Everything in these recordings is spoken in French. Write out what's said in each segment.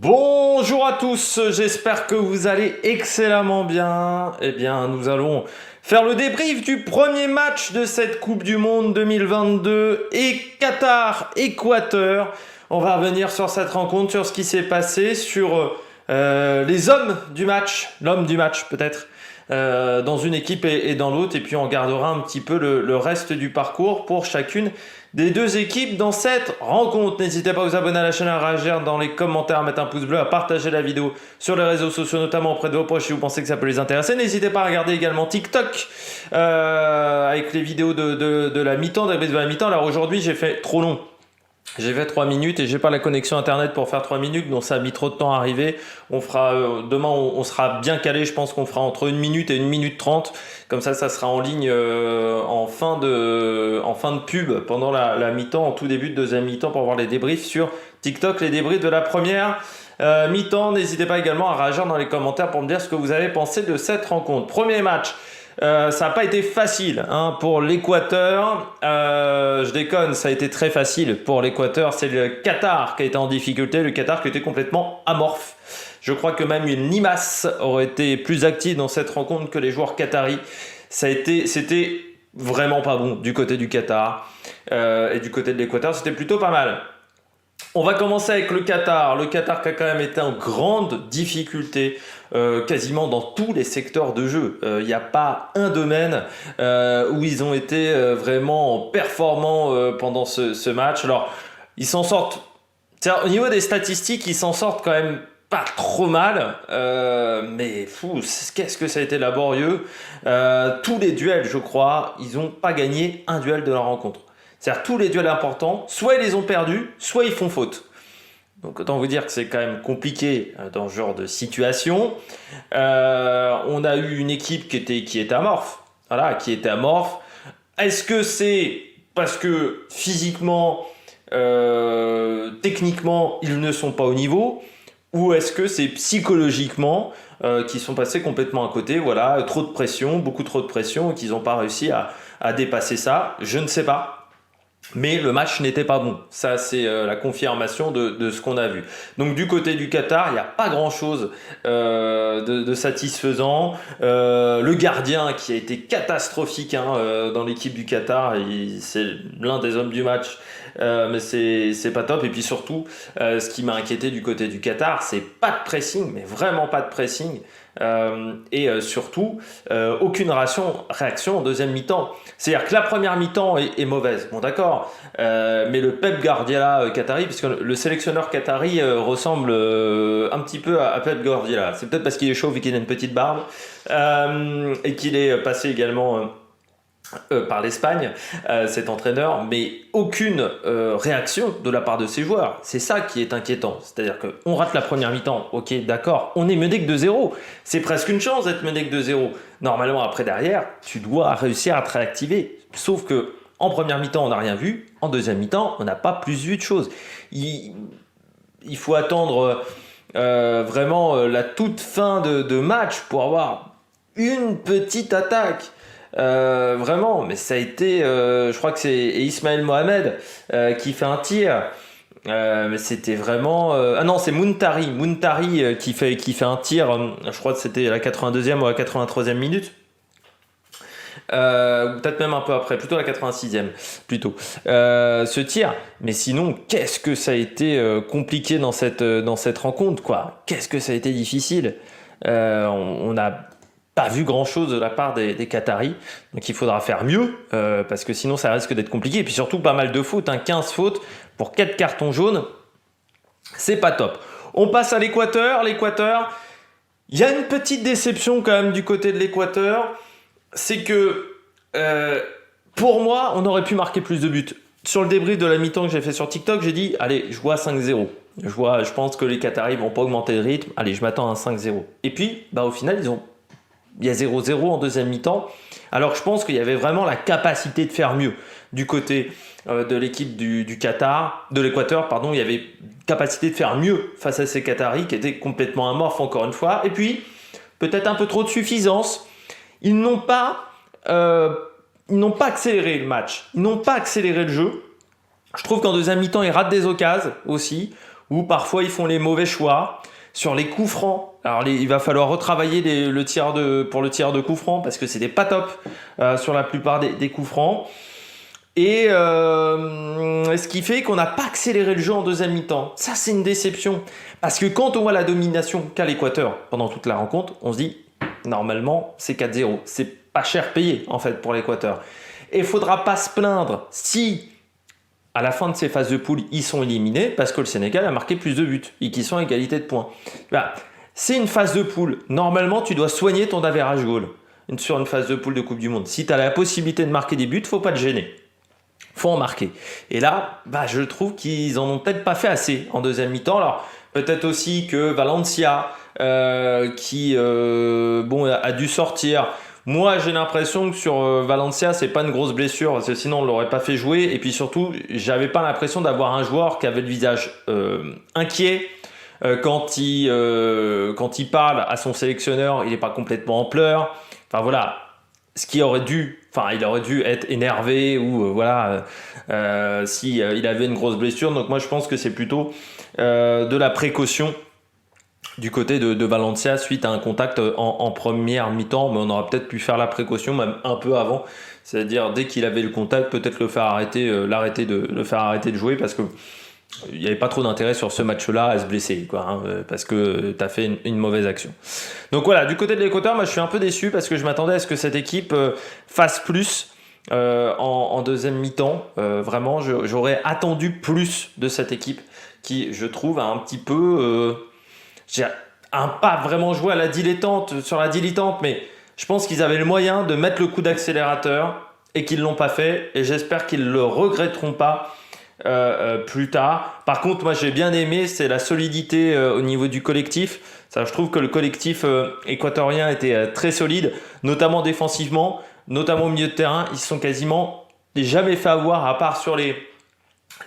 Bonjour à tous, j'espère que vous allez excellemment bien. Eh bien, nous allons faire le débrief du premier match de cette Coupe du Monde 2022 et Qatar-Équateur. On va revenir sur cette rencontre, sur ce qui s'est passé, sur les hommes du match, l'homme du match peut-être, dans une équipe et dans l'autre. Et puis on gardera un petit peu le reste du parcours pour chacune des deux équipes dans cette rencontre. N'hésitez pas à vous abonner à la chaîne, à réagir dans les commentaires, à mettre un pouce bleu, à partager la vidéo sur les réseaux sociaux, notamment auprès de vos proches si vous pensez que ça peut les intéresser. N'hésitez pas à regarder également TikTok avec les vidéos de la mi-temps, de la mi-temps. Alors aujourd'hui, j'ai fait trop long. J'ai fait 3 minutes et j'ai pas la connexion internet pour faire 3 minutes, donc ça a mis trop de temps à arriver. On fera demain, on sera bien calé. Je pense qu'on fera entre 1 minute et 1 minute 30. Comme ça sera en ligne en fin de pub pendant la mi-temps, en tout début de deuxième mi-temps pour voir les débriefs sur TikTok, les débriefs de la première mi-temps. N'hésitez pas également à réagir dans les commentaires pour me dire ce que vous avez pensé de cette rencontre. Premier match. Ça n'a pas été facile pour l'Équateur. Je déconne, ça a été très facile pour l'Équateur. C'est le Qatar qui a été en difficulté, le Qatar qui était complètement amorphe. Je crois que même une limace aurait été plus active dans cette rencontre que les joueurs qataris. C'était vraiment pas bon du côté du Qatar et du côté de l'Équateur, c'était plutôt pas mal. On va commencer avec le Qatar. Le Qatar qui a quand même été en grande difficulté quasiment dans tous les secteurs de jeu. Il n'y a pas un domaine où ils ont été vraiment performants pendant ce match. Alors, ils s'en sortent. Au niveau des statistiques, ils s'en sortent quand même pas trop mal. Mais qu'est-ce que ça a été laborieux. Tous les duels, je crois, ils n'ont pas gagné un duel de la rencontre. C'est-à-dire tous les duels importants, soit ils les ont perdus, soit ils font faute. Donc autant vous dire que c'est quand même compliqué dans ce genre de situation. On a eu une équipe qui était amorphe. Voilà, qui était amorphe. Est-ce que c'est parce que physiquement, techniquement, ils ne sont pas au niveau, ou est-ce que c'est psychologiquement qu'ils sont passés complètement à côté? Voilà, trop de pression, beaucoup trop de pression, et qu'ils n'ont pas réussi à dépasser ça. Je ne sais pas. Mais le match n'était pas bon. Ça, c'est la confirmation de ce qu'on a vu. Donc du côté du Qatar, il n'y a pas grand-chose de satisfaisant. Le gardien qui a été catastrophique dans l'équipe du Qatar, c'est l'un des hommes du match. Mais c'est pas top. Et puis surtout, ce qui m'a inquiété du côté du Qatar, c'est pas de pressing, mais vraiment pas de pressing. Et surtout, aucune réaction en deuxième mi-temps. C'est-à-dire que la première mi-temps est mauvaise. Bon, d'accord. Mais le Pep Guardiola qatari, puisque le sélectionneur qatari ressemble un petit peu à Pep Guardiola. C'est peut-être parce qu'il est chauve et qu'il a une petite barbe. Et qu'il est passé également par l'Espagne, cet entraîneur, mais aucune réaction de la part de ses joueurs. C'est ça qui est inquiétant. C'est-à-dire qu'on rate la première mi-temps, ok, d'accord, on est mené que 2-0. C'est presque une chance d'être mené que 2-0. Normalement, après, derrière, tu dois réussir à te réactiver. Sauf que en première mi-temps, on n'a rien vu. En deuxième mi-temps, on n'a pas plus vu de choses. Il faut attendre vraiment la toute fin de match pour avoir une petite attaque. Vraiment, mais ça a été, je crois que c'est Ismaël Mohamed qui fait un tir. Mais c'était vraiment... ah non, c'est Muntari qui fait un tir, je crois que c'était à la 82e ou à la 83e minute. Peut-être même un peu après, plutôt la 86e, plutôt. Ce tir, mais sinon, qu'est-ce que ça a été compliqué dans cette rencontre, quoi. Qu'est-ce que ça a été difficile. On a pas vu grand-chose de la part des Qataris, donc il faudra faire mieux, parce que sinon ça risque d'être compliqué, et puis surtout pas mal de fautes, 15 fautes pour 4 cartons jaunes, c'est pas top. On passe à l'Équateur, il y a une petite déception quand même du côté de l'Équateur, c'est que pour moi, on aurait pu marquer plus de buts. Sur le débrief de la mi-temps que j'ai fait sur TikTok, j'ai dit, allez, je vois 5-0. Je pense que les Qataris vont pas augmenter le rythme, allez, je m'attends à un 5-0. Et puis, au final, il y a 0-0 en deuxième mi-temps. Alors je pense qu'il y avait vraiment la capacité de faire mieux du côté de l'équipe du Qatar, de l'Équateur, pardon. Il y avait capacité de faire mieux face à ces Qataris qui étaient complètement amorphes encore une fois. Et puis, peut-être un peu trop de suffisance. Ils n'ont pas accéléré le match. Ils n'ont pas accéléré le jeu. Je trouve qu'en deuxième mi-temps, ils ratent des occasions aussi, où parfois ils font les mauvais choix. Sur les coups francs, alors il va falloir retravailler pour le tir de coups francs parce que c'était pas top sur la plupart des coups francs. Et ce qui fait qu'on n'a pas accéléré le jeu en deuxième mi-temps. Ça, c'est une déception. Parce que quand on voit la domination qu'a l'Équateur pendant toute la rencontre, on se dit, normalement, c'est 4-0. C'est pas cher payé, en fait, pour l'Équateur. Et il ne faudra pas se plaindre si, à la fin de ces phases de poule, ils sont éliminés parce que le Sénégal a marqué plus de buts et qu'ils sont à égalité de points. Bah, c'est une phase de poule. Normalement, tu dois soigner ton average goal sur une phase de poule de Coupe du Monde. Si tu as la possibilité de marquer des buts, il ne faut pas te gêner. Faut en marquer. Et là, je trouve qu'ils en ont peut-être pas fait assez en deuxième mi-temps. Alors, peut-être aussi que Valencia, qui a dû sortir. Moi, j'ai l'impression que sur Valencia, c'est pas une grosse blessure, parce que sinon on l'aurait pas fait jouer. Et puis surtout, j'avais pas l'impression d'avoir un joueur qui avait le visage inquiet. Quand il parle à son sélectionneur, il n'est pas complètement en pleurs. Enfin voilà, il aurait dû être énervé ou si il avait une grosse blessure. Donc moi je pense que c'est plutôt de la précaution du côté de Valencia suite à un contact en première mi-temps, mais on aurait peut-être pu faire la précaution même un peu avant, c'est-à-dire dès qu'il avait le contact, peut-être le faire arrêter de jouer parce que il n'y avait pas trop d'intérêt sur ce match-là à se blesser, parce que tu as fait une mauvaise action. Donc voilà, du côté de l'Équateur, moi je suis un peu déçu parce que je m'attendais à ce que cette équipe fasse plus en deuxième mi-temps. Vraiment, j'aurais attendu plus de cette équipe qui, je trouve, a un petit peu... pas vraiment joué à la dilettante, mais je pense qu'ils avaient le moyen de mettre le coup d'accélérateur et qu'ils ne l'ont pas fait. Et j'espère qu'ils ne le regretteront pas plus tard. Par contre, moi j'ai bien aimé, c'est la solidité au niveau du collectif. Ça, je trouve que le collectif équatorien était très solide, notamment défensivement, notamment au milieu de terrain. Ils se sont quasiment jamais fait avoir, à part sur les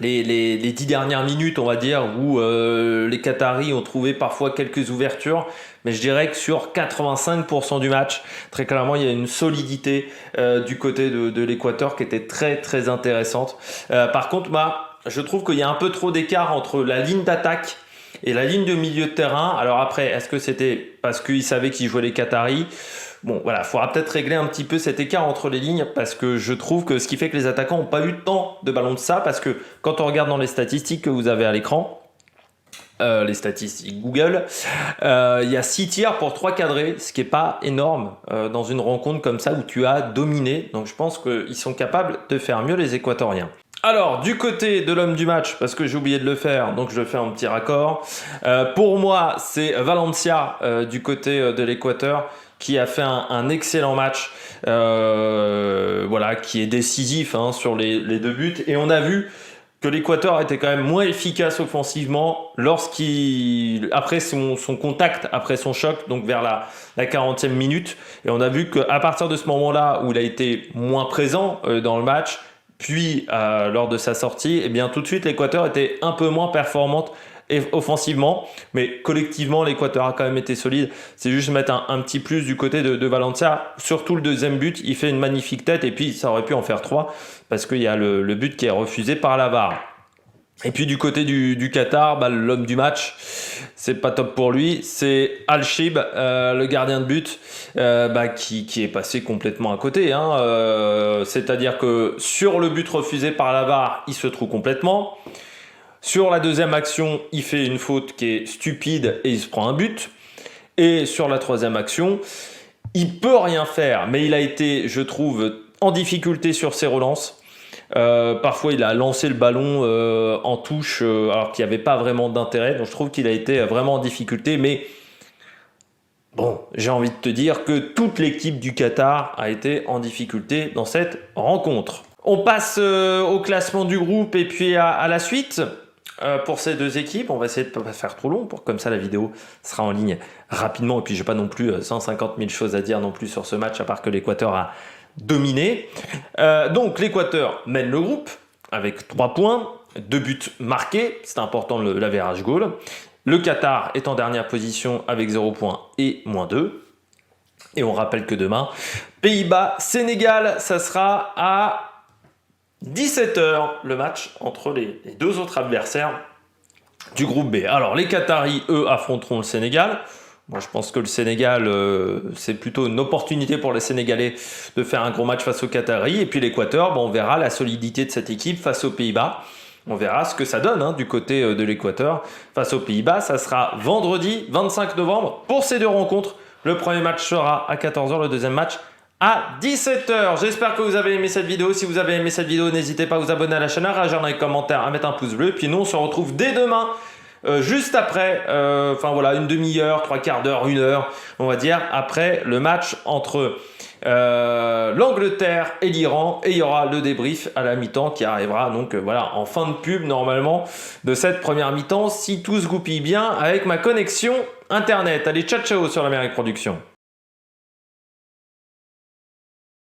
10 dernières minutes, on va dire, où les Qataris ont trouvé parfois quelques ouvertures. Mais je dirais que sur 85% du match, très clairement, il y a une solidité du côté de l'Équateur qui était très, très intéressante. Par contre, je trouve qu'il y a un peu trop d'écart entre la ligne d'attaque et la ligne de milieu de terrain. Alors après, est-ce que c'était parce qu'ils savaient qu'ils jouaient les Qataris ? Bon, voilà, il faudra peut-être régler un petit peu cet écart entre les lignes parce que je trouve que ce qui fait que les attaquants n'ont pas eu tant de ballons de ça, parce que quand on regarde dans les statistiques que vous avez à l'écran, les statistiques Google, il y a 6 tirs pour 3 cadrés, ce qui n'est pas énorme dans une rencontre comme ça où tu as dominé. Donc je pense qu'ils sont capables de faire mieux, les Équatoriens. Alors, du côté de l'homme du match, parce que j'ai oublié de le faire, donc je le fais en petit raccord. Pour moi, c'est Valencia du côté de l'Équateur qui a fait un excellent match, qui est décisif sur les 2 buts. Et on a vu que l'Équateur était quand même moins efficace offensivement après son contact, après son choc, donc vers la 40e minute. Et on a vu qu'à partir de ce moment-là, où il a été moins présent dans le match, puis lors de sa sortie, tout de suite l'Équateur était un peu moins performante offensivement, mais collectivement l'Équateur a quand même été solide. C'est juste mettre un petit plus du côté de Valencia, surtout le deuxième but, il fait une magnifique tête et puis ça aurait pu en faire 3 parce qu'il y a le but qui est refusé par la VAR. Et puis du côté du Qatar, l'homme du match, c'est pas top pour lui, c'est Al-Shib, le gardien de but, qui est passé complètement à côté. C'est-à-dire que sur le but refusé par la VAR, il se trouve complètement. Sur la deuxième action, il fait une faute qui est stupide et il se prend un but. Et sur la troisième action, il peut rien faire, mais il a été, je trouve, en difficulté sur ses relances. Parfois, il a lancé le ballon en touche alors qu'il n'y avait pas vraiment d'intérêt. Donc, je trouve qu'il a été vraiment en difficulté. Mais bon, j'ai envie de te dire que toute l'équipe du Qatar a été en difficulté dans cette rencontre. On passe au classement du groupe et puis à la suite. Pour ces 2 équipes, on va essayer de ne pas faire trop long, comme ça la vidéo sera en ligne rapidement. Et puis, je n'ai pas non plus 150 000 choses à dire non plus sur ce match, à part que l'Équateur a dominé. Donc, l'Équateur mène le groupe avec 3 points, 2 buts marqués. C'est important l'average goal. Le Qatar est en dernière position avec 0 points et -2. Et on rappelle que demain, Pays-Bas-Sénégal, ça sera à 17h le match entre les 2 autres adversaires du groupe B. Alors les Qataris, eux, affronteront le Sénégal. Moi, je pense que le Sénégal, c'est plutôt une opportunité pour les Sénégalais de faire un gros match face aux Qataris. Et puis l'Équateur, bon, on verra la solidité de cette équipe face aux Pays-Bas. On verra ce que ça donne hein, du côté de l'Équateur face aux Pays-Bas. Ça sera vendredi 25 novembre pour ces deux rencontres. Le premier match sera à 14h, le deuxième match à 17h. J'espère que vous avez aimé cette vidéo. Si vous avez aimé cette vidéo, n'hésitez pas à vous abonner à la chaîne, à réagir dans les commentaires, à mettre un pouce bleu. Puis nous, on se retrouve dès demain. Juste après, enfin voilà, une demi-heure, trois quarts d'heure, une heure, on va dire, après le match entre l'Angleterre et l'Iran. Et il y aura le débrief à la mi-temps qui arrivera donc voilà en fin de pub normalement de cette première mi-temps si tout se goupille bien avec ma connexion internet. Allez, ciao ciao sur l'Amérique Production.